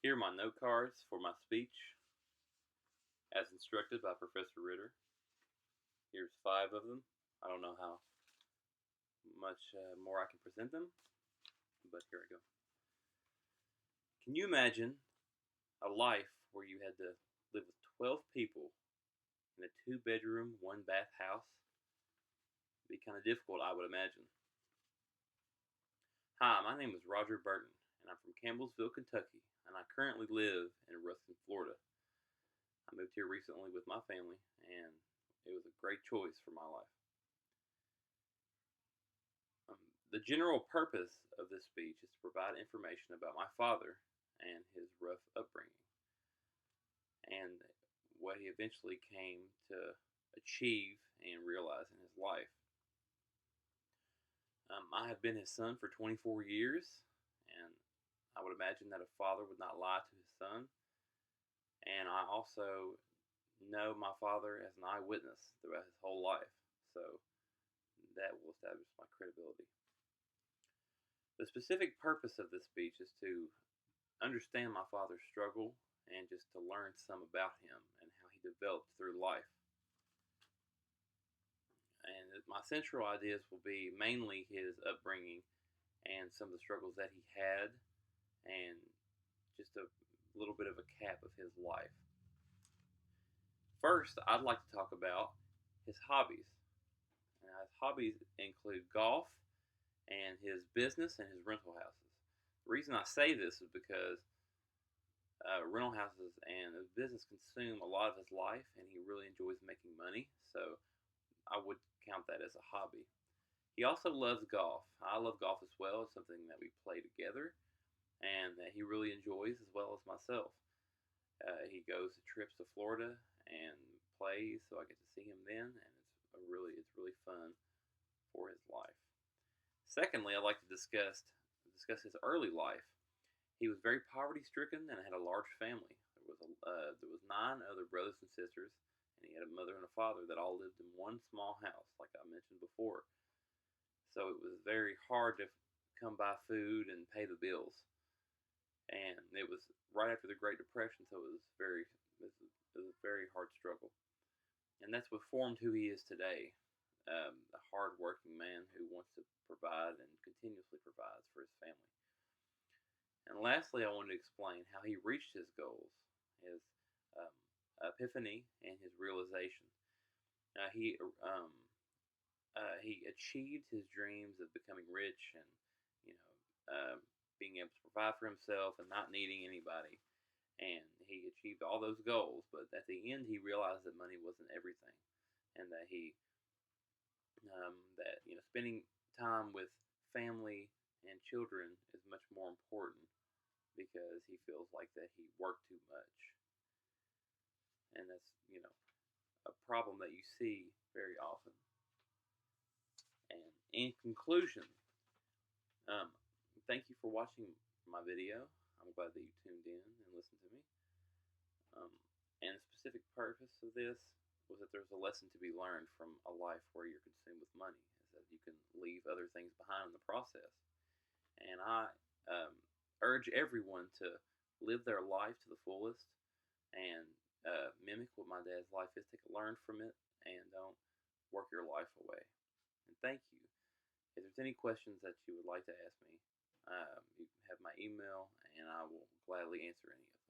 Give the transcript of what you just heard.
Here are my note cards for my speech, as instructed by Professor Ritter. Here's 5 of them. I don't know how much more I can present them, but here I go. Can you imagine a life where you had to live with 12 people in a 2-bedroom, 1-bath house? It'd be kind of difficult, I would imagine. Hi, my name is Roger Burton, and I'm from Campbellsville, Kentucky, and I currently live in Ruston, Florida. I moved here recently with my family, and it was a great choice for my life. The general purpose of this speech is to provide information about my father and his rough upbringing, and what he eventually came to achieve and realize in his life. I have been his son for 24 years, and I would imagine that a father would not lie to his son. And I also know my father as an eyewitness throughout his whole life, so that will establish my credibility. The specific purpose of this speech is to understand my father's struggle and just to learn some about him and how he developed through life. And my central ideas will be mainly his upbringing and some of the struggles that he had, and just a little bit of a cap of his life. First, I'd like to talk about his hobbies. His hobbies include golf and his business and his rental houses. The reason I say this is because rental houses and his business consume a lot of his life, and he really enjoys making money, so I would count that as a hobby. He also loves golf. I love golf as well. It's something that we play together and that he really enjoys as well as myself. He goes to trips to Florida and plays, so I get to see him then, and it's really fun for his life. Secondly, I'd like to discuss his early life. He was very poverty-stricken and had a large family. There was 9 other brothers and sisters, and he had a mother and a father that all lived in one small house, like I mentioned before. So it was very hard to come by food and pay the bills. And it was right after the Great Depression, so it was a very hard struggle. And that's what formed who he is today, a hard-working man who wants to provide and continuously provides for his family. And lastly, I wanted to explain how he reached his goals, his epiphany, and his realization. He achieved his dreams of becoming rich and, being able to provide for himself and not needing anybody. And he achieved all those goals, but at the end, he realized that money wasn't everything, and that spending time with family and children is much more important, because he feels like that he worked too much. And that's, a problem that you see very often. And in conclusion, thank you for watching my video. I'm glad that you tuned in and listened to me. And the specific purpose of this was that there's a lesson to be learned from a life where you're consumed with money, is that you can leave other things behind in the process. And I urge everyone to live their life to the fullest and mimic what my dad's life is. Learn from it, and don't work your life away. And thank you. If there's any questions that you would like to ask me, you have my email, and I will gladly answer any of them.